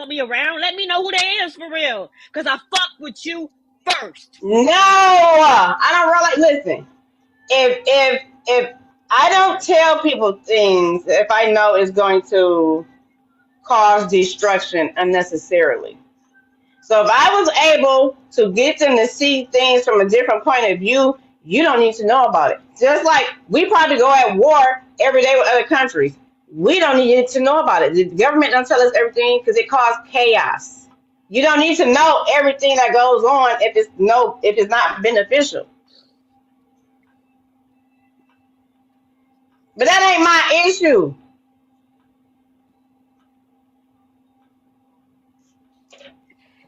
me around. Let me know who they is for real. Because I fuck with you first. No, I don't really listen. If I don't tell people things if I know it's going to cause destruction unnecessarily. So if I was able to get them to see things from a different point of view, you don't need to know about it. Just like we probably go at war every day with other countries. We don't need to know about it. The government don't tell us everything because it causes chaos. You don't need to know everything that goes on if it's not beneficial. But that ain't my issue.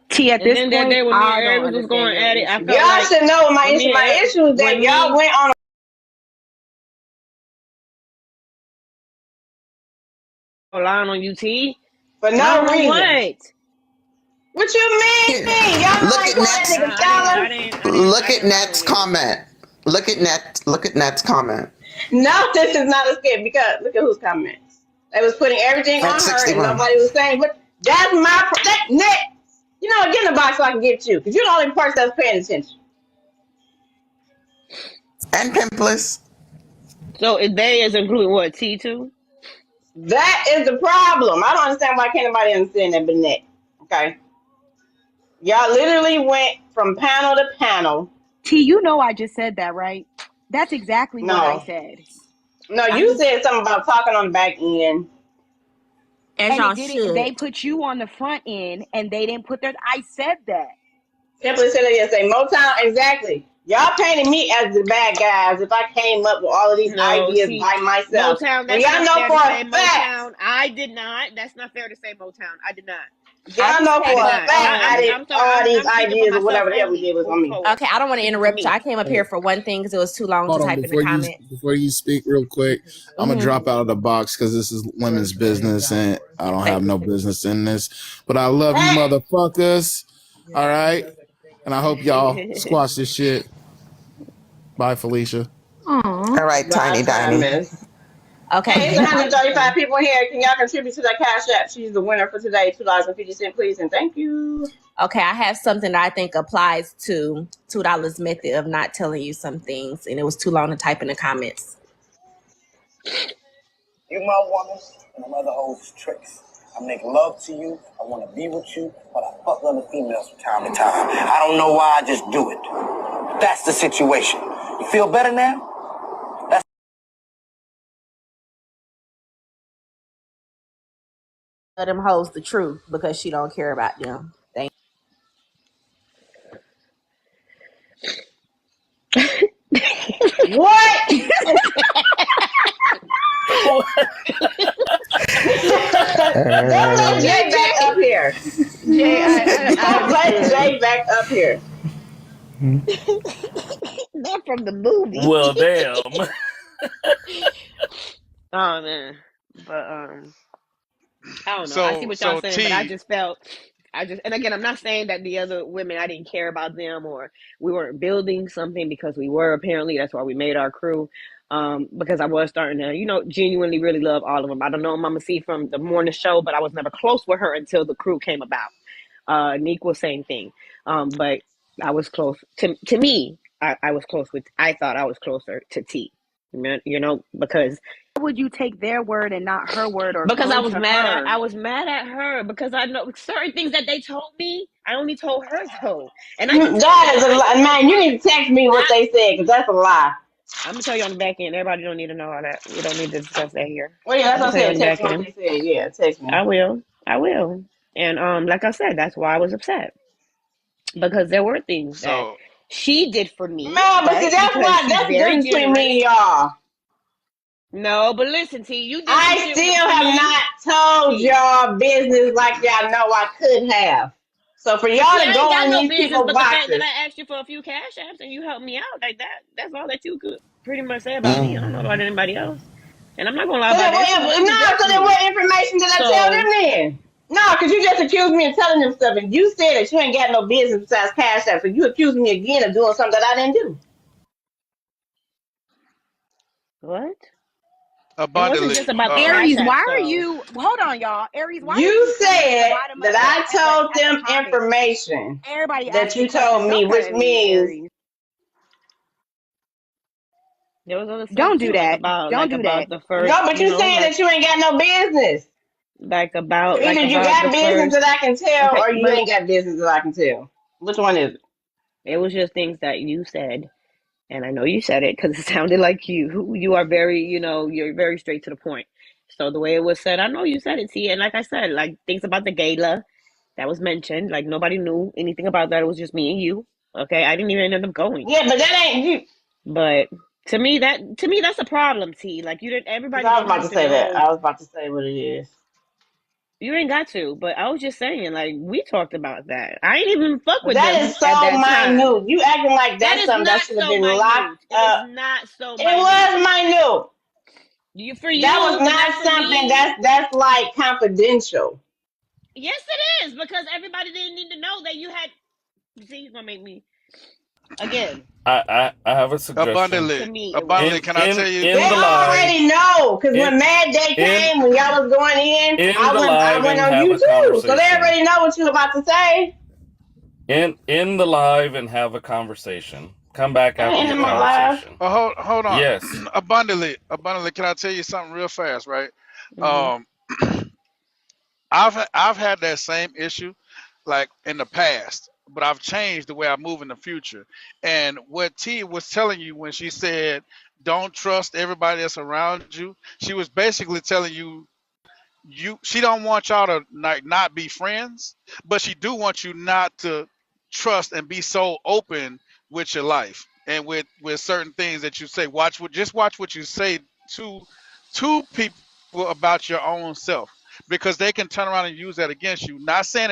T, at And this then that point, day when me I and don't Aries was understand going your at it, I issue. felt Y'all like should know my when issue. me and My issue is that when y'all me went on line on UT for I no don't know reason. what. What you mean? Here, Y'all don't look like at calling that Net's. nigga I Fallon? didn't Look I at didn't ride Net's with it. comment. Look at Net's comment. No, this is not a skit because look at whose comments. They was putting everything At on her and 61. nobody was saying, but that's that Nick. You know, get in the box so I can get you because you're the only person that's paying attention. And Pimpless. So if they is including what, T2? That is the problem. I don't understand why can't nobody understand that but Nick. Okay. Y'all literally went from panel to panel. T, you know I just said that, right? That's exactly what I No. said. No, I you just said something about talking on the back end. As and y'all it didn't. should. They put you on the front end, and they didn't put their. I said that. Simply said it yesterday. Motown, exactly. Y'all painted me as the bad guys if I came up with all of these No, ideas see, by myself. Motown, When that's y'all not know fair for to a say fact, Motown. I did not. That's not fair to say Motown. I did not. I y'all just know I for came did a up. not. fact I did I'm sorry. all these I'm speaking for ideas or myself whatever the hell we only. did was on Moving me. forward, Okay, I don't want to speaking for interrupt you. me. I came up here Hey, for one thing because it was too long to hold on type in the comment. before you speak real quick. I'm gonna Mm-hmm. drop out of the box because this is women's business and I don't Okay. have no business in this. But I love you, Hey, motherfuckers. All right, and I hope y'all squash this shit. Bye, Felicia. All right, bye, Tiny Diny. Thomas. Okay. Hey, it's 135 people here. Can y'all contribute to that cash app? She's the winner for today. $2.50, please, and thank you. Okay, I have something that I think applies to $2 method of not telling you some things, and it was too long to type in the comments. You my woman, and the other hoes tricks. I make love to you. I want to be with you, but I fuck other females from time to time. I don't know why. I just do it. That's the situation. You feel better now? Tell them hoes the truth because she don't care about them. Thank What? Don't let Uh, Jay back up here. Jay, I Don't let understood. Jay back up here. Not from the movie. Well, damn. Oh man, but I don't know. I see So what y'all so saying, but I T, just felt, and again, I'm not saying that the other women, I didn't care about them or we weren't building something because we were apparently. That's why we made our crew. Because I was starting to, genuinely really love all of them. I don't know Mama C from the morning show, but I was never close with her until the crew came about. Neek was same thing. But I was close to me. I was close with. I thought I was closer to T. Because Why would you take their word and not her word or because go to I her? was mad at her because I know certain things that they told me. I only told her though, and I can tell That them. is a I lie. told Man, you her. need to text me what they said because that's a lie. I'm gonna tell you on the back end. Everybody don't need to know all that. We don't need to discuss that here. Well, yeah, I'm that's gonna what I tell you said. on the Text back me what end. they said. Yeah, text me. I will. I will. And like I said, that's why I was upset because there were things that so she did for me, Man, but see, right? that's Because why she's that's the very difference between generous. me and y'all. No, but listen, T, you did some I shit still for have me. not told T, y'all business like y'all know I could have. So for T, y'all to I ain't go got in no these business, people's but the fact that boxes, I asked you for a few cash apps and you helped me out like that's all that you could pretty much say about me. I don't know mm. about anybody else. And I'm not gonna lie so about then that shit what? because it was No, just so then me. what information did I tell them So then? No, because you just accused me of telling them stuff, and you said that you ain't got no business besides cash apps. So you accused me again of doing something that I didn't do. what? It wasn't Abundantly. just about the Cash Aries, App why are stuff. you? Hold on, y'all. Aries, why are You you sitting at the said bottom of that the I told at the them comments? information Everybody that you asking questions. told me, Don't come which at me, means Aries. There was other stuff Don't do too, that. Don't do that. the no, first, but you saying like that you ain't got no business. So either you about got the business first. that I can tell, Okay, or you but ain't got business that I can tell. Which one is it? it was just things that you said, and I know you said it because it sounded like you. You are very, you're very straight to the point. So the way it was said, I know you said it. See, and like I said, like things about the gala that was mentioned, like nobody knew anything about that. It was just me and you. Okay, I didn't even end up going. Yeah, but that ain't you. But to me that's a problem. T, like you didn't. Because Everybody I was didn't about have to to say that. know. I was about to say what it is. You ain't got to. But I was just saying, like we talked about that. I ain't even fuck But with that them is at so that time. minute. You acting like That that's is something that not should have so been locked minute. It is up. not so It minute. was minute. You for That was you, but not not for something me. that's like confidential. Yes, it is because everybody didn't need to know that you had. See, you're gonna make me again. I have a suggestion. To me, it Abundantly. In wasn't. Can I tell in you They in the this, live, Tay? already know because in when Mad Day in came, when y'all was going in, in I the went I live went and on have a YouTube, so they conversation. already know what you about to say. In the live and have a conversation. Come back I after ain't the in my life. conversation. Hold on. Yes. Abundantly. Can I tell you something real fast? Right. Hmm. Um, I've had that same issue, like in the past, but I've changed the way I move in the future. And what T was telling you when she said, "Don't trust everybody that's around you," she was basically telling you she don't want y'all to like not be friends, but she do want you not to trust and be so open with your life and with certain things that you say. Watch what you say to people about your own self, because they can turn around and use that against you. Not saying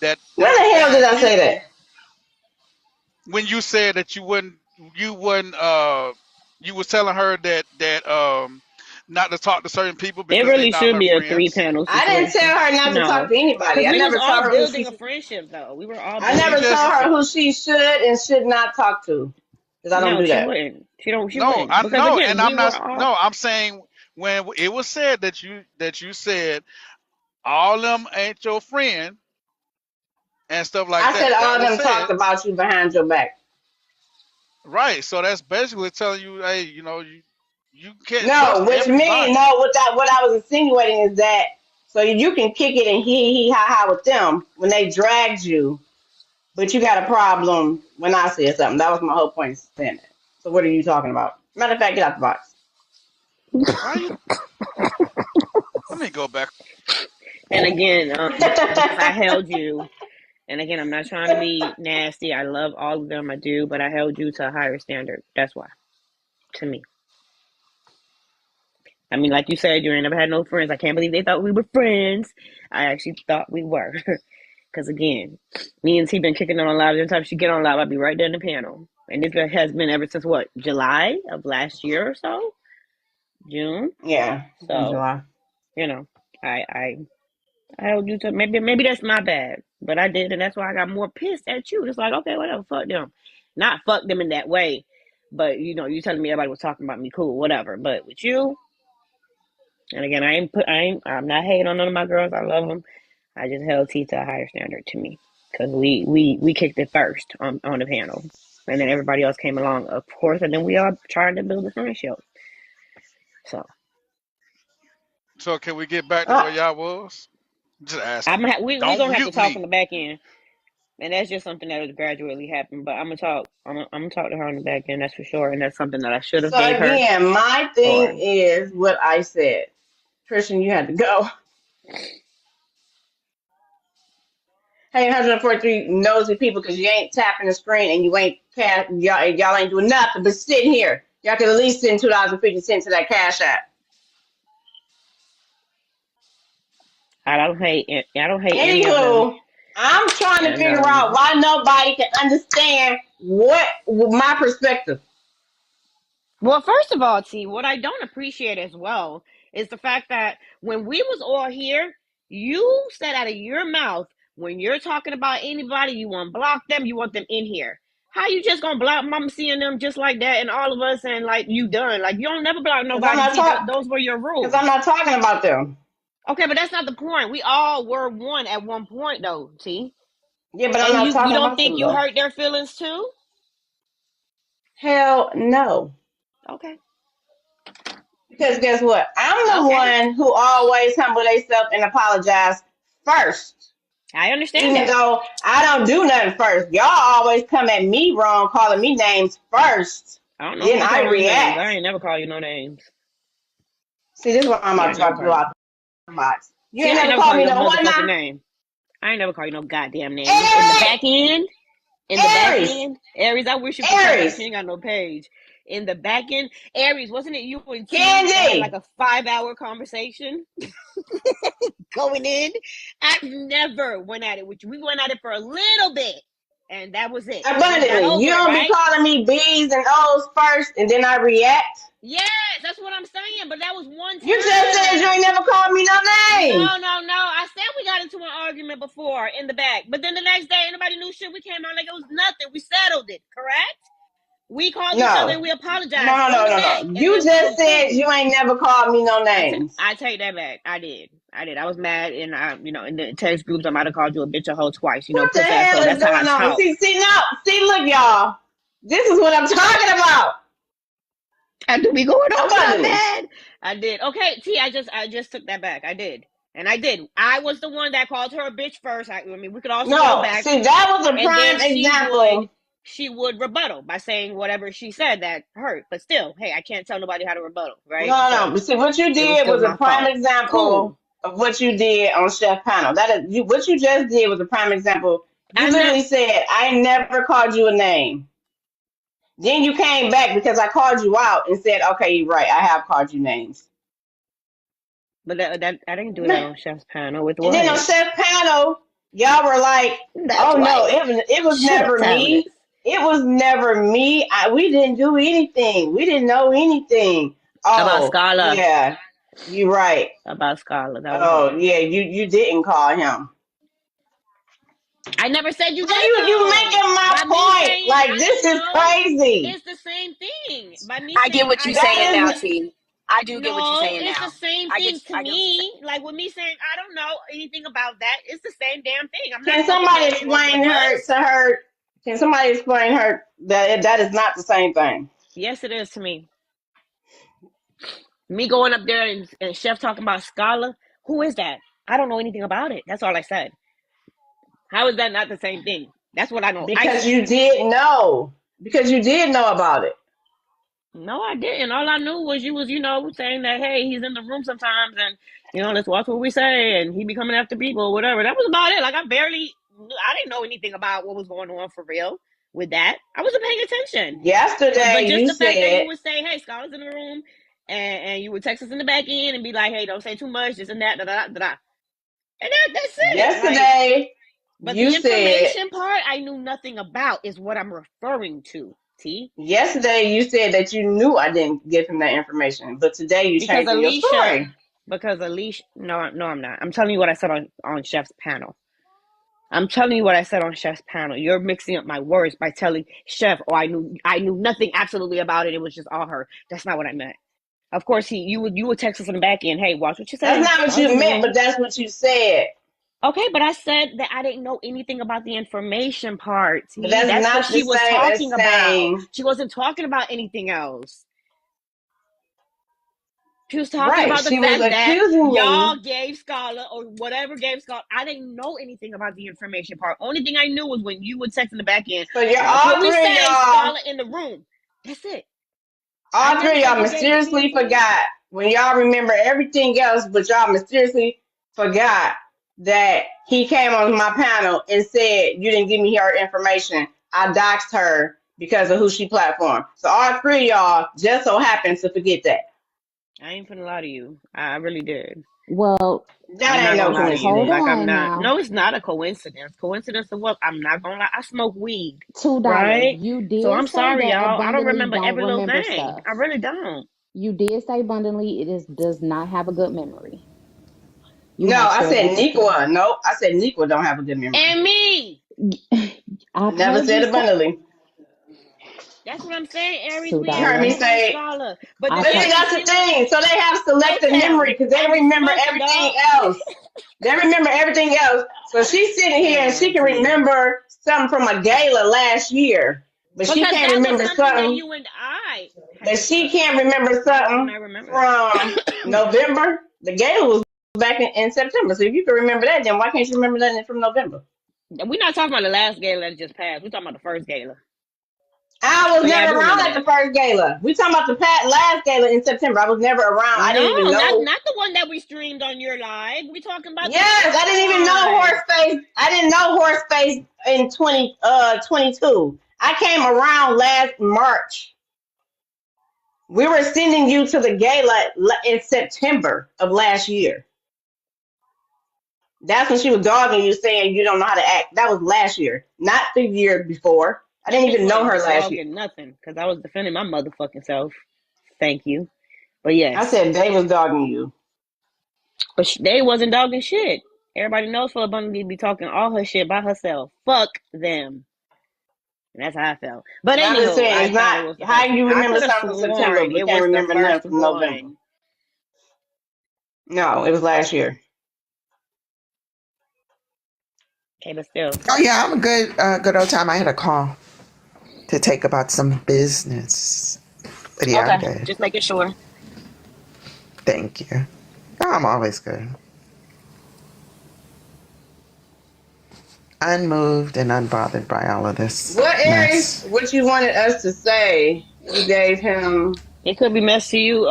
that When they're the hell did bad I say that? people. When you said that you wouldn't you was telling her that not to talk to certain people It because they're really not should her be a friends. three-panel I didn't situation. tell her not to talk No, to because anybody. I we was never all told her who building she. a friendship, though. We were all I She never building a told just her friendship. who she should and should not talk to, because I don't No, do she that. wouldn't. She don't. She no, wouldn't I because no, again, and we I'm were not. all. No, I'm saying when it was said that you said all them ain't your friend and stuff like I said that. all That of was them talked said, about you behind your back. right? So that's basically telling you, hey, you can't No, trust which means everybody. no. What I was insinuating is that so you can kick it and hee ha ha with them when they dragged you, but you got a problem when I said something. That was my whole point of saying that. So what are you talking about? Matter of fact, get out the box. Why you? Let me go back. And again, because I held you. And again, I'm not trying to be nasty. I love all of them. I do, but I held you to a higher standard. That's why. To me, I mean, like you said, you ain't never had no friends. I can't believe they thought we were friends. I actually thought we were. Because again, me and T been kicking it on live. Every time she get on live, I'll be right there in the panel. And this has been ever since what, July of last year or so, June. Yeah, in So July. you know, I I I held you to maybe that's my bad, but I did, and that's why I got more pissed at you. Just like okay, whatever, fuck them, not fuck them in that way, but you telling me everybody was talking about me, cool, whatever. But with you, and again, I'm not hating on none of my girls. I love them. I just held T to a higher standard to me because we kicked it first on the panel, and then everybody else came along, of course, and then we all tried to build a friendship. So So can we get back to Uh, where y'all was? Just I'm asking you. we Don't gonna have to mute talk on me. the back end, and that's just something that has gradually happened. But I'm gonna talk. I'm gonna talk to her on the back end. That's for sure, and that's something that I should have so gave her. again, my thing Or is what I said. Christian, you had to go. Hey, 143 nosy people, because you ain't tapping the screen and you ain't y'all ain't doing nothing but sitting here. Y'all could at least send $2.50 to that cash app. I don't hate any of them, Anywho, I'm trying to and figure out why nobody can understand what my perspective. well, first of all, T, what I don't appreciate as well is the fact that when we was all here, you said out of your mouth when you're talking about anybody, you want to block them, you want them in here. How you just gonna block mama seeing them just like that and all of us and like you done? Like you don't never block Because I'm nobody. not T, talking. those were your Because I'm rules. not talking about them. Okay, but that's not the point. We all were one at one point though, T. Yeah, but I'm And not you talking don't about think them you though. hurt their feelings too? Hell no. Okay. Because guess what? I'm the Okay. one who always humble themselves and apologize first. I understand Even that. though I don't do nothing first. Y'all always come at me wrong, calling me names first. I don't know who Then be I calling you names. react. I ain't never call you no names. See, this is what I'm See, I about to ain't never drop call you you. out the box. You See, ain't I ain't never never called call you me no no what motherfucking now? name. I ain't never call you no goddamn name. In the Aries! back end, in the back Aries! end, Aries, I wish you could come up. She Aries! ain't got no page. In the back end, Aries, wasn't it you and T that had like Candy! a 5-hour conversation going in? I've never went at it with you. We went at it for a little bit, and that was it. And we got Abundantly. You over it, don't be right? calling me B's and O's first and then I react. Yes, that's what I'm saying. But that was one You just said you ain't time. never called me no names. No, no, no. I said we got into an argument before in the back, but then the next day, anybody knew shit. We came out like it was nothing. We settled it, correct? We called each other No. and we No, apologized no, on no, the no, back, no. and You then we just was said cool. you ain't never called me no names. I take that back. I did. I did. I was mad, and in the text groups, I might have called you a bitch a hoe twice. What the Puss hell asshole. is That's how I going on? talk. See, no. See, look, y'all. This is what I'm talking about. I do be going on so Abundantly. bad. I did. Okay, T. I just took that back. I did, and I did. I was the one that called her a bitch first. I mean, we could also go No, back. see, that was a And then prime example. she would rebuttal by saying whatever she said that hurt. But still, hey, I can't tell nobody how to rebuttal, No, right? no, no. So But see, what you it was did still was a my prime fault. Cool. example of what you did on Chef Panel. That is, what you just did was a prime example. You I'm not. literally said, "I never called you a name." Then you came back because I called you out and said, "Okay, you're right. I have called you names." But that I didn't do that And on Chef's panel with then on what? Chef Panel, y'all were like, That's "Oh no, right. it was Shut up, never tablet. me. It was never me. We didn't do anything. We didn't know anything." About Oh Scala. yeah, you're right. About Scala. That was Oh all. yeah, you didn't call him. I never said you Now did you though. making my By me point. saying Like I this don't is know, crazy. it's the same thing. By me I get saying what I you're don't saying That now, is know. T. I do get what you're No, saying it's the now. same thing to I get what you're me. Like with me saying I don't know anything about that, it's the same damn thing. I'm not can fucking somebody throwing you under the explain her to bus. her? Can somebody explain her that that is not the same thing? Yes, it is to me. Me going up there and Chef talking about Scala. Who is that? I don't know anything about it. That's all I said. How is that not the same thing? That's what I know. I Because said. you did know. Because you did know about it. No, I didn't. All I knew was you was, saying that, hey, he's in the room sometimes and, let's watch what we say and he be coming after people or whatever. That was about it. Like, I didn't know anything about what was going on for real with that. I wasn't paying attention. But Yesterday just you the fact that you said. would say, hey, Scholar's in the room and you would text us in the back end and be like, hey, don't say too much, this and that, da da da da. And that's it. Like, Yesterday but you the said. information part I knew nothing about is what I'm referring to, T. Yesterday you said that you knew I didn't give him that information, but today you Because changing your Alicia, story. no, no, I'm not. I'm telling you what I said on Chef's panel. I'm telling you what I said on Chef's panel. You're mixing up my words by telling Chef, oh, I knew nothing absolutely about it. It was just all her. That's not what I meant. Of course, you would text us in the back end. Hey, watch what you That's say. not what Scholars you in the meant, room. but that's what you said. Okay, but I said that I didn't know anything about the information part. But See, that's that's what not the she was same as talking about. saying, She wasn't talking about anything else. She was talking right, about the she was fact that accusing y'all me. gave Scholar or whatever gave Scholar. I didn't know anything about the information part. Only thing I knew was when you would text in the back end, So you're watch what all we three of say, y'all, Scholar in the room. That's it. I all never three of said y'all you gave any mysteriously information. forgot when y'all remember everything else, but y'all mysteriously forgot that he came on my panel and said you didn't give me her information. I doxed her because of who she platformed. So all three of y'all just so happens to forget that. I ain't finna lie to you. I really did. Well, I'm That not ain't no gonna lie to you. hold coincidence. Like I'm on not. now. No, it's not a coincidence. Coincidence of what? I'm not gonna lie. I smoke weed, $2. right? You So did I'm say sorry, that y'all. I don't abundantly remember don't every little remember thing. stuff. I really don't. You did say abundantly does not have a good memory. You No, have I said said that before. Nequa. Nope, I said Nequa don't have a good memory. And me. I've Never heard you said say abundantly. That's what I'm saying. Aries, $2. we You ain't heard me no one say. scholar. But I the But thing see, said, is, that's the thing. So they have go selective memory tell. because they I be remember smoking, everything dog. else. They remember everything else. So she's sitting here and she Man, can T. remember something from a gala last year, but she Because can't that was remember something that something. you and I had But she discussed. can't remember Why wouldn't something I remember from that? November. The gala was back in September. So if you can remember that, then why can't you remember that from November? We're not talking about the last gala that just passed. We're talking about the first gala. I was So yeah, I never do around remember at the that. first gala. We talking about the last gala in September. I was never around. I No, didn't even not know. not the one that we streamed on your live. We talking about the Yes, I first didn't even know one. Horseface. I didn't know Horseface in 2022. I came around last March. We were sending you to the gala in September of last year. That's when she was dogging you, saying you don't know how to act. That was last year, not the year before. I didn't It even know wasn't her last year. dogging nothing because I was defending my motherfucking self. Thank you. But I yes, said they was dogging you. but they wasn't dogging shit. Everybody knows Phil Bundy be talking all her shit by herself. Fuck them. And that's how I felt. But I'm just anywho, saying, I it's thought not it was the how first one. you I remember could have something from September, sworn but it can't was the remember first nothing from November. one. No, it was last year. Okay, but still. Oh yeah, I'm a good old time. I had a call to take about some business. But yeah, I'm Okay, good. just making sure. Thank you. Oh, I'm always good. Unmoved and unbothered by all of this What Aries, mess. what you wanted us to say, you gave him It could be mess to you,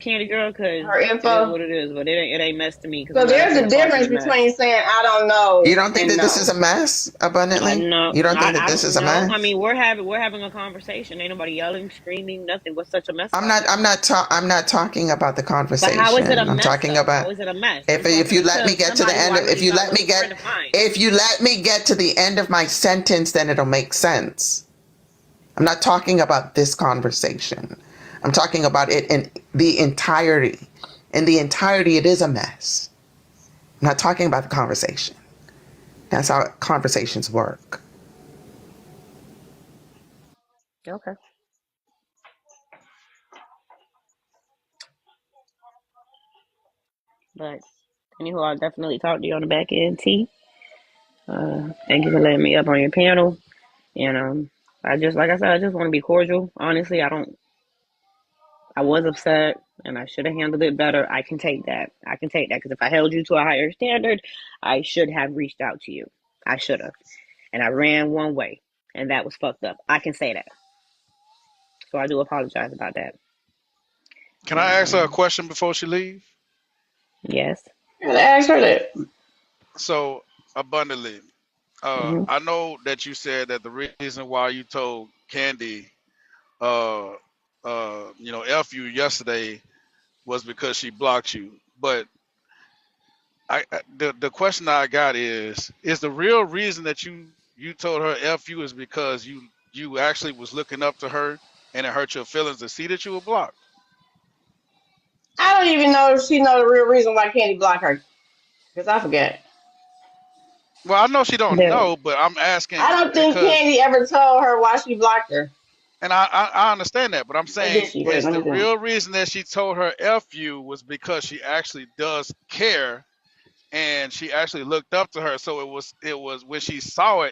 Candy Girl, because her it is info. what it is. But it ain't mess to me because So I'm not up there's here a to cause difference any mess. between saying I don't You know don't think and that this is no. a mess, abundantly? No, You don't think that I this don't is a know. I mess? mean, we're having a conversation. Ain't nobody yelling, screaming, nothing. What's such a mess I'm about not. it? I'm not talking about the But how is it a conversation. I'm mess talking though? about How is it a mess? I'm if talking you let me to get to the somebody who end I of really thought was a friend of mine. if you let me get to the end of my sentence, then it'll make sense. I'm not talking about this conversation. I'm talking about it in the entirety. In the entirety, it is a mess. I'm not talking about the conversation. That's how conversations work. Okay. But anywho, I'll definitely talk to you on the back end, T. Thank you for letting me up on your panel. And I just like I said, I just want to be cordial. Honestly, I was upset and I should have handled it better. I can take that. I can take that because if I held you to a higher standard, I should have reached out to you. I should have. And I ran one way and that was fucked up. I can say that. So I do apologize about that. Can I And ask her a question before she leave? yes. I gotta ask her that. So abundantly, Hmm. I know that you said that the reason why you told Candy, uh, F you yesterday was because she blocked you. But the question I got is the real reason that you told her F you is because you actually was looking up to her and it hurt your feelings to see that you were blocked. I don't even know if she know the real reason why Candy blocked her because I forget. Well, I know she don't The know, but I'm I asking don't think because, Candy ever told her why she blocked her. and I understand that, but I'm Or did saying she? Wait, is let the me think. real reason that she told her F you was because she actually does care and she actually looked up to her. So it was when she saw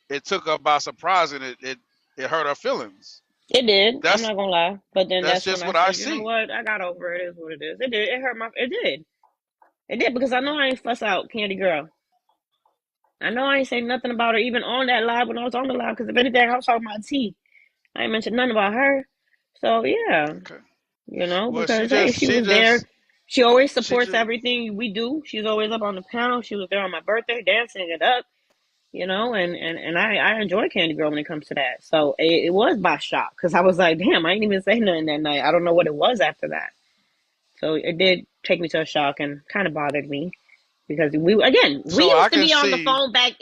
it took her by surprise and it hurt her feelings. it did. I'm That's not gonna lie. But then that's that's when just I what I said, you know see. what? I got over it. It is what it is. It did. It hurt my. It did. It did because I know I ain't fuss out Candy Girl. I know I ain't say nothing about her even on that live when I was on the live because if anything, I was talking about T. I ain't mentioned nothing about her. So yeah, Okay. Well, because hey, she she was there. just She always she supports just everything we do. She's always up on the panel. She was there on my birthday, dancing it up, and I enjoy Candy Girl when it comes to that. So it was by shock because I was like, damn, I ain't even say nothing that night. I don't know what it was after that. So it did take me to a shock and kind of bothered me because we so I used to can be on the see. phone back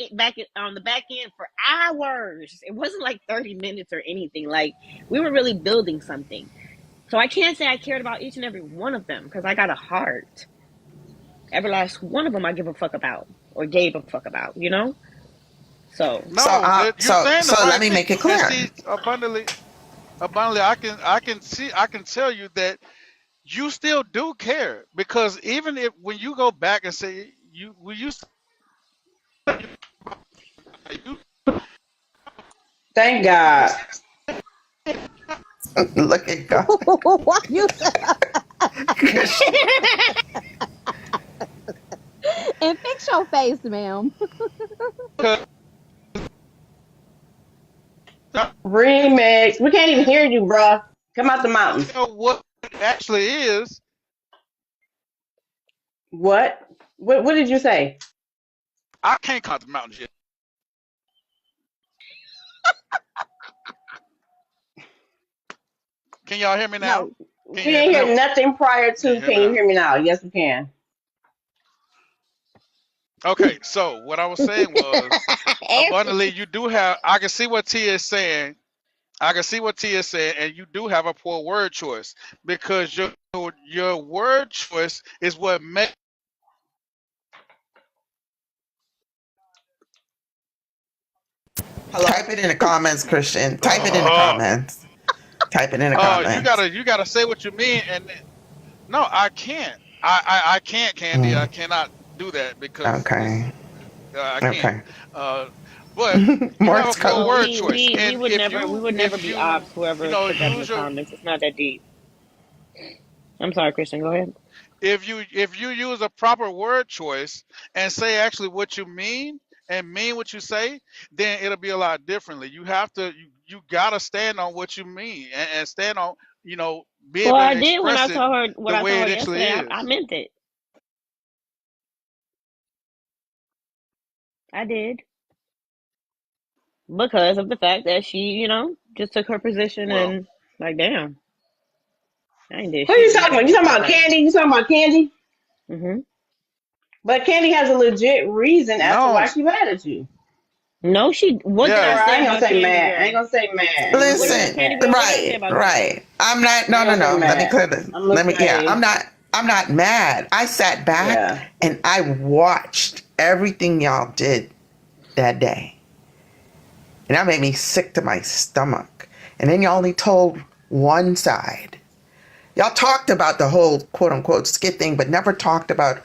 on the back end for hours. It wasn't like 30 minutes or anything. Like we were really building something. So I can't say I cared about each and every one of them because I got a heart. Every last one of them I give a fuck about or gave a fuck about. So No, you're saying the So let right me thing. make it And clear. see, abundantly, I can tell you that you still do care because even if when you go back and say you when you say you Thank God. Look at God. Why you and fix your face, ma'am? because Remix. We can't even hear you, bruh. Come out the mountains. what it actually is, What? What did you say? I can't count the mountains yet. Can y'all hear me now? No. Can We you hear didn't me hear now? nothing prior Can you to. hear Can me you now? hear me now? Yes, we can. Okay, so what I was saying was Answer. abundantly, you do have. I can see what T is saying. I can see what T is saying, and you do have a poor word choice because your word choice is what makes. Hello. Type it in the comments, Christian. Type it in the comments. Type it in the comments. You gotta say what you mean, and no, I can't. I can't, Candy. I Mm, cannot do that because it's okay. I can't. Okay. Uh, but you have a Morse poor code. well, word choice, we and would never if be ops. Whoever put that in the use your comments, it's not that deep. I'm sorry, Christian. Go ahead. if you use a proper word choice and say actually what you mean and mean what you say, then it'll be a lot differently. You have to you gotta stand on what you mean and stand on be Well, able I to did when I express it told her what the I way told it her actually yesterday. I is. meant it. I did because of the fact that she, just took her position Well, and like, damn, I ain't did Who shit you to talking you. about? You talking about Okay. Candy? You talking about Candy? Mhm. But Candy has a legit reason as to why no, she mad at you. No, she. What did Or I yeah, say I ain't gonna about say Candy mad. I ain't Girl? gonna say mad. I ain't gonna What say did Listen, mad. Candy Girl? What did I say right, about Candy? right. I'm not, I no, ain't no, gonna say no. Let me mad. clear this. I'm gonna Yeah, say I'm not mad. I sat back yeah. and I watched everything y'all did that day. And that made me sick to my stomach. And then y'all only told one side. Y'all talked about the whole quote unquote skit thing, but never talked about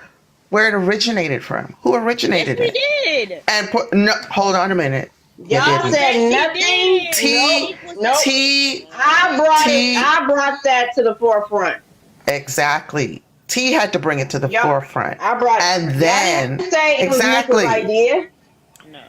where it originated from. Who Yes, originated we it? did. And put, no, hold on a minute. You Y'all didn't. Yes, said she nothing. did. Nope. T, Neek was Nope. T, I brought it. T, I brought that to the forefront. exactly. T had to bring it to the Y'all. forefront. I brought. And Y'all then, didn't say it was Nico's exactly. idea. no.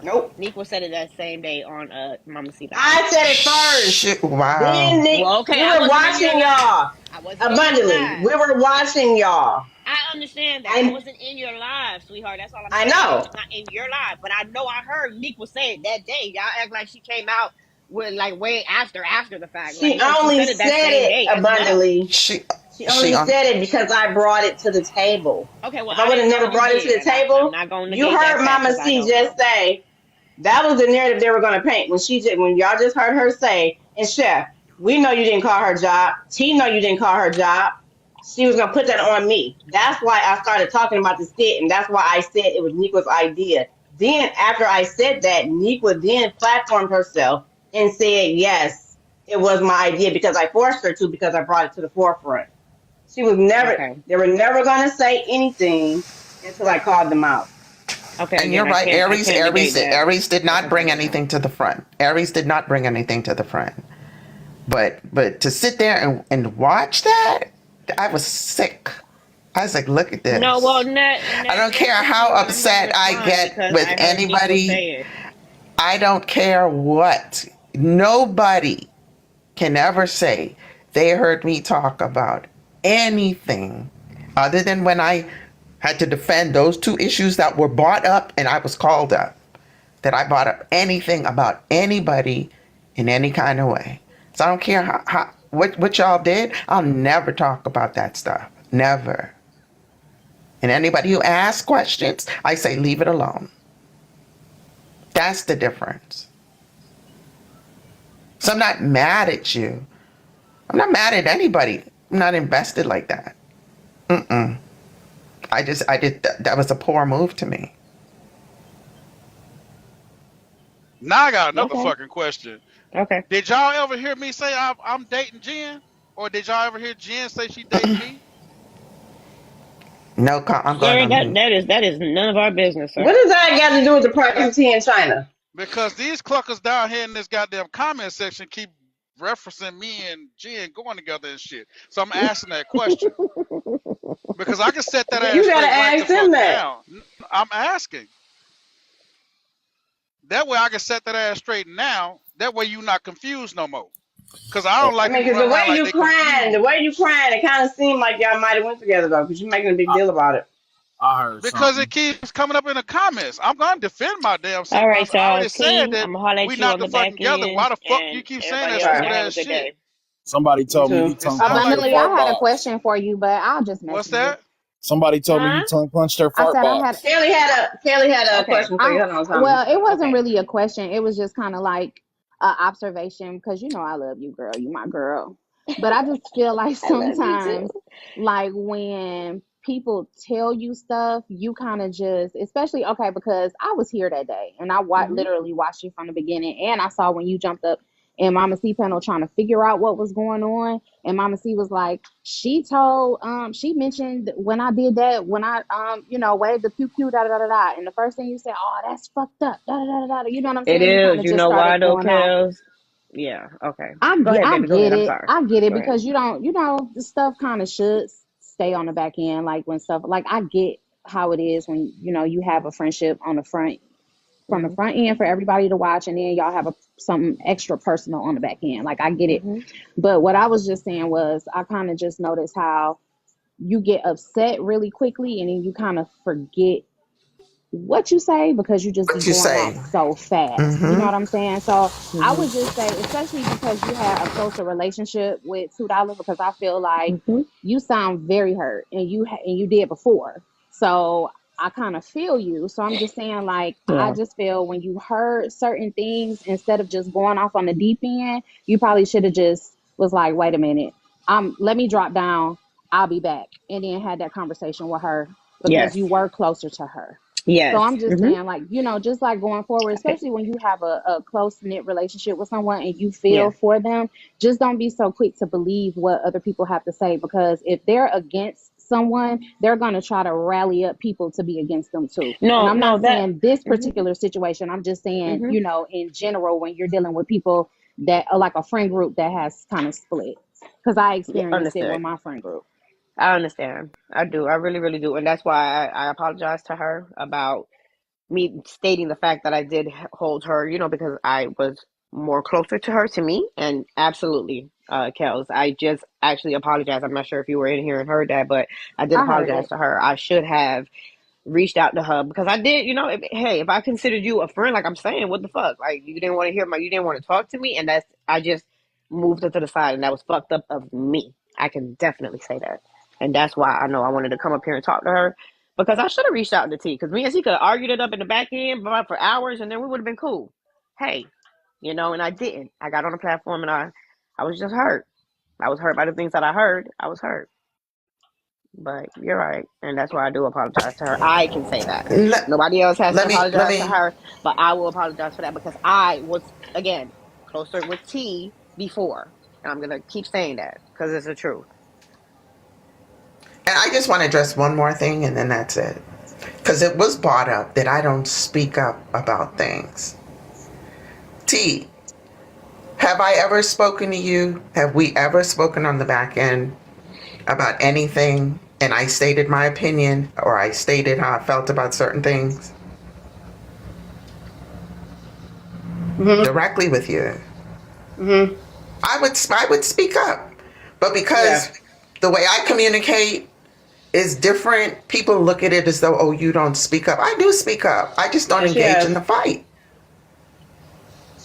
Nope. Neek was said it that same day on Mama C Live. I said it first. Shit, wow. Then Nick, Well, okay, we I were wasn't in your watching live. y'all I wasn't in your abundantly. live. We were watching y'all. I understand that. I I wasn't in your live, sweetheart. That's all I'm I saying. I know. was not in your live, but I know I heard Neek was saying that day. Y'all act like she came out with like way after the fact. Like, She no, she only said it that said same it day as well. abundantly. She, She she only on. said it because I brought it to the table. Okay, well, If I I would have didn't know never you brought it to did, the and I'm table, not gonna you negate that heard fact Mama because I C don't just know. say that was the narrative they were going to paint when y'all just heard her say, and Chef, we know you didn't call her job. T know you didn't call her job. She was going to put that on me. That's why I started talking about the skit, and that's why I said it was Nico's idea. Then after I said that, Nico then platformed herself and said, yes, it was my idea because I forced her to because I brought it to the forefront. Okay, They were never going to say anything until I called them out. okay. And Again, you're right. I can't negate that. Aries did I not can't bring negate that. anything to the front. Aries did not bring anything to the front. But to sit there and watch that, I was sick. I was like, look at No, well, this. I don't care next how time I'm gonna upset I respond get because with I heard Neek was anybody. saying. I don't care what. Nobody can ever say they heard me talk about anything other than when I had to defend those two issues that were brought up and I was called up. That I brought up anything about anybody in any kind of way. So I don't care what y'all did. I'll never talk about that stuff. Never. And anybody who asks questions, I say leave it alone. That's the difference. So I'm not mad at you. I'm not mad at anybody. I'm not invested like that. I did, that was a poor move to me. Now I got another Okay. fucking question. Okay. Did y'all ever hear me say I'm dating Jen? Or did y'all ever hear Jen say she dating me? No, I'm going Sir, on mute. that is none of our business, What sir. does that got to do with the price of tea in China? Because these cluckers down here in this goddamn comment section keep referencing me and Jen going together and shit. So I'm asking that question. Because I can set that Well, ass you gotta straight right the ask them fuck that. now. I'm asking. That way I can set that ass straight now. That way you not confused no more. Cause I don't I like mean, people because running around like they the way confused. you crying, it kind of seemed like y'all might have went together though, because you're making a big I, deal about it. I heard Because it something. keeps coming up in the comments. I'm gonna defend my damn self. All I right, y'all. already said T, that I'm gonna holler we at you not on the the back fucking together. end, Why the fuck you and keep saying that everybody else Okay, stupid have a ass good shit? day. Somebody you told me you too. It tongue sounds punched like their Abundantly, I fart had a box. question for you, but I'll just what's message you. that? Somebody told me you Huh? tongue punched their I fart said I had. box. Kelly had a Okay. question for you. I Hold on, Tommy. well, it wasn't Okay. really a question. It was just kind of like a observation because you know I love you, girl. You my girl. But I just feel like I love you too. sometimes, like when people tell you stuff, you kind of just, especially okay, because I was here that day and I Mhm. literally watched you from the beginning, and I saw when you jumped up in Mama C panel trying to figure out what was going on, and Mama C was like, she mentioned when I did that, when I waved the pew pew da da da da, and the first thing you said, oh, that's fucked up da da da da da. You know what I'm It saying? You kind is. of You just know why started though, going off. Kels? Yeah. Okay. Go ahead, I baby. Go ahead. get I'm it. sorry. I get it Go ahead. because the stuff kind of should stay on the back end. Like when stuff, like I get how it is when, you have a friendship on the front, from the Mhm. front end for everybody to watch. And then y'all have something extra personal on the back end. Like I get it. Mhm. But what I was just saying was I kind of just noticed how you get upset really quickly and then you kind of forget what you say because you just be What you going off say? so fast. You know Mm-hmm. what I'm saying? So I Mhm. would just say, especially because you had a closer relationship with $2, because I feel like Mhm. you sound very hurt and you did before. So I kind of feel you. So I'm just saying, like, I Yeah. just feel when you heard certain things, instead of just going off on the deep end, you probably should have just was like, wait a minute, let me drop down. I'll be back, and then had that conversation with her because Yes. you were closer to her. So Yes. I'm just Mhm. saying, like, just like going forward, Okay. especially when you have a close knit relationship with someone and you feel Yeah. for them, just don't be so quick to believe what other people have to say. Because if they're against someone, they're going to try to rally up people to be against them too. And No. I'm No. not That. saying this Mhm. particular situation, I'm just saying, Mhm. in general, when you're dealing with people that are like a friend group that has kind of split. Because I Yeah. experienced it with Understood. my friend group. I understand. I do. I really, really do. And that's why I apologize to her about me stating the fact that I did hold her, because I was more closer to her, to me. And absolutely, Kels, I just actually apologize. I'm not sure if you were in here and heard that, but I did I heard apologize it. to her. I should have reached out to her because I did, hey, if I considered you a friend, like I'm saying, what the fuck? Like you didn't want to you didn't want to talk to me, and I just moved her to the side, and that was fucked up of me. I can definitely say that, and that's why I know I wanted to come up here and talk to her because I should have reached out to T because me and she could have argued it up in the back end for hours, and then we would have been cool. Hey, and I didn't. I got on the platform and I was just hurt. I was hurt by the things that I heard. I was hurt. But you're right, and that's why I do apologize to her. I can say that. Let, Nobody else has to let apologize to me, her, but I will apologize for that because I was again closer with T before, and I'm gonna keep saying that because it's the truth. and I just want to address one more thing and then that's it. Because it was brought up that I don't speak up about things. T, have I ever spoken to you? Have we ever spoken on the back end about anything and I stated my opinion or I stated how I felt about certain things Mhm. directly with you? Mhm. I would speak up. But Yeah. because the way I communicate is different, people look at it as though, oh, you don't speak up. I do speak up. I just don't Yeah. She engage in has. the fight.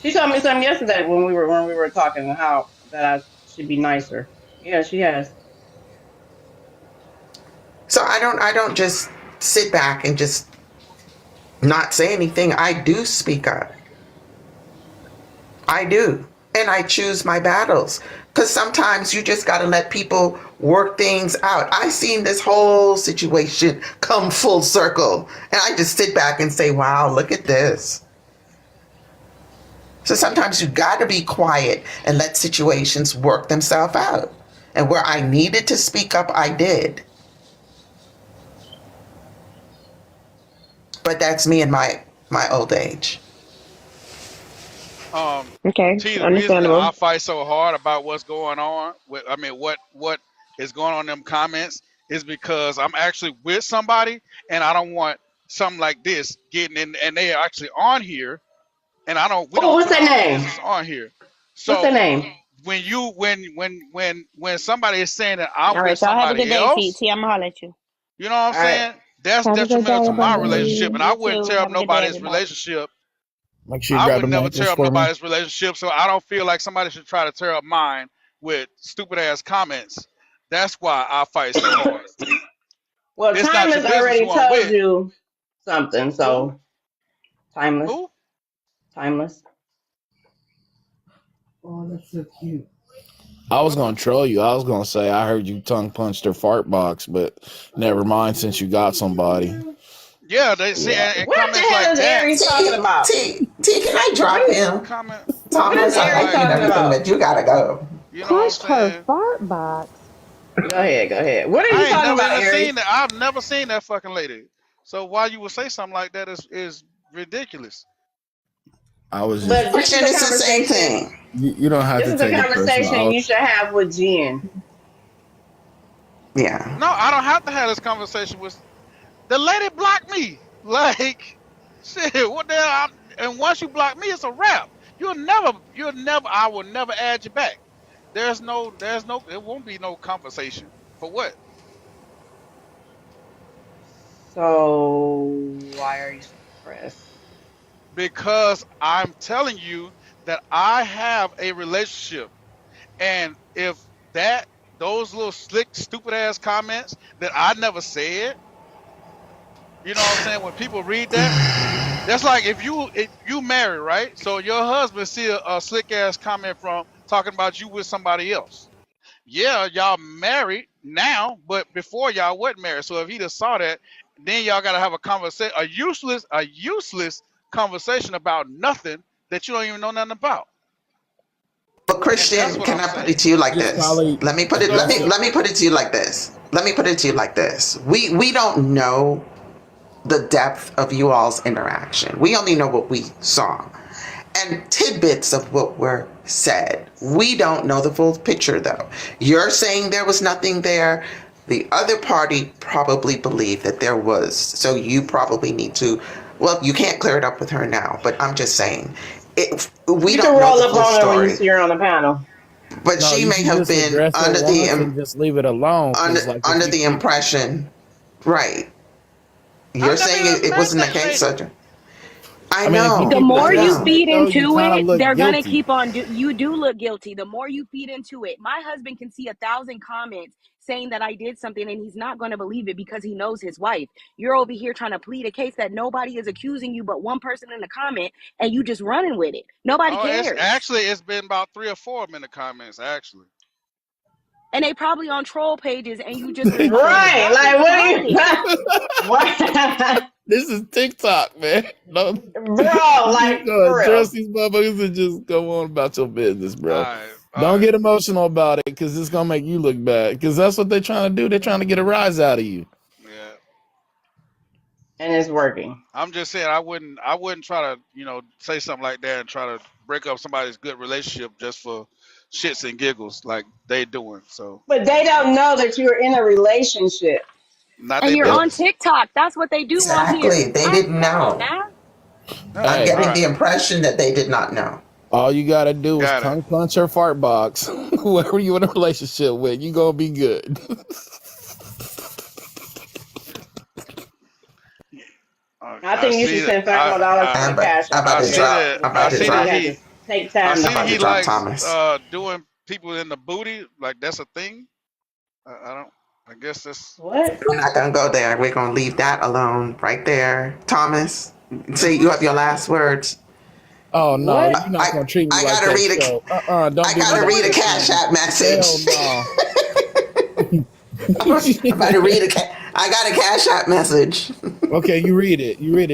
She told me something yesterday when we were talking how that I should be nicer. Yeah, she has. So I don't just sit back and just not say anything. I do speak up. I do. And I choose my battles. Because sometimes you just got to let people work things out. I seen this whole situation come full circle. And I just sit back and say, wow, look at this. So sometimes you got to be quiet and let situations work themselves out. And where I needed to speak up, I did. But that's me in my old age. Okay, T, the reason that I understandable. fight so hard about what's going on with, I mean, what is going on in them comments is because I'm actually with somebody, and I don't want something like this getting in, and they are actually on here, and we Oh, don't what's put that our name? business on here. What's So that name? when somebody is saying that I'm All with right, y'all have a good somebody day, T. else, T, I'm gonna holler at you. you know what I'm All right. saying? That's Have a good detrimental day, to my everybody. relationship, and I You wouldn't too. tear up Have a good day, nobody's everybody. relationship. Make sure you I grab would the never mattress tear up for me. nobody's relationship, so I don't feel like somebody should try to tear up mine with stupid ass comments. That's why I fight so hard. Well, It's not your Timeless business already who I'm told with. you something, Who? so Timeless. Who? Timeless. I was What? gonna troll you. I was gonna say I heard you tongue punched her fart box, but never mind since you got somebody. Yeah, they see Yeah. and What the comments hell like is that. Aries talking T, about? T, T, can I What drop is him? Comment. what is Thomas, I Yeah, Aries like you and like talking everything, about? but you gotta go. you know what I'm Punched her saying. fart box. Go ahead, go ahead. What are you I ain't talking never about, even seen Aries? that. I've never seen that fucking lady. So why you would say something like that is ridiculous. I was just But this is Christian, a it's the same conversation. thing. you don't have This to is a take it personal. conversation you should have with Jen. Yeah. No, I don't have to have this conversation with the lady. Blocked me. Like shit. What the hell? And once you block me, it's a wrap. You'll never. I will never add you back. There's no. It won't be no conversation for what? So why are you so pressed? Because I'm telling you that I have a relationship, and if that those little slick, stupid ass comments that I never said, you know what I'm saying? When people read that, that's like if you marry, right? So your husband see a slick ass comment from talking about you with somebody else. Yeah, y'all married now, but before y'all wasn't married. So if he just saw that, then y'all gotta have a conversation, a useless conversation about nothing that you don't even know nothing about. But And that's Christian, what can I'm I put it saying. to you like just this? probably Let me put it. Let me So let me put it to you like this. Let me put it to you like this. We don't know the depth of you all's interaction. We only know what we saw and tidbits of what were said. We don't know the full picture though. You're saying there was nothing there. The other party probably believed that there was. So you probably need to, well, you can't clear it up with her now, but I'm just saying, we You can don't know roll the up full on her when you story. see her on the panel. But no. she You may can have just been address it once and just leave it alone. Cause like if under you the keep impression, right? You're I've never saying even it met wasn't the that case, lady. so I I mean, if you The know, keep more I you addressing know. it feed though, you into kind of it, look they're gonna guilty. keep on. You do look guilty. The more you feed into it, my husband can see 1,000 comments saying that I did something, and he's not going to believe it because he knows his wife. You're over here trying to plead a case that nobody is accusing you but one person in the comment, and you just running with it. Nobody Oh, cares, it's been about 3 or 4 of them in the comments actually. and they probably on troll pages, and you just responding Right. regardless. Like what are Hide you it. what This is TikTok, man. No, bro, you like just gonna for address real. these motherfuckers and just go on about your business, All bro. right, all Don't right, get emotional about it because it's gonna make you look bad. Because that's what they're trying to do. They're trying to get a rise out of you. yeah. And it's working. I'm just saying I wouldn't try to say something like that and try to break up somebody's good relationship just for shits and giggles like they doing. So But they don't know that you're in a relationship. not And their you're Well, on business. TikTok. That's what they do on here. exactly. They didn't Come on know. now. All I'm right, all Hey, getting right, the impression that they did not know. all you gotta do is got it. tongue punch her fart box. Whoever you in a relationship with, you gonna be good. I I think you see that that. send $5 to the cash I'm app about I to because see drop. that. I'm I about to see you that drop. got to he. take I time to I'm see about to he finish. drop likes Thomas. doing people in the booty. Like that's a thing. I don't. I guess that's. What? We're not gonna go there. We're gonna leave that alone right there. Thomas, say you have your last words. Oh no, What? you're not I gonna treat me I like gotta that, read show. I Don't do me gotta like read a that, Cash show. App Hell message. no. I'm about to read I got a Cash App message. Okay, you read it. You read it.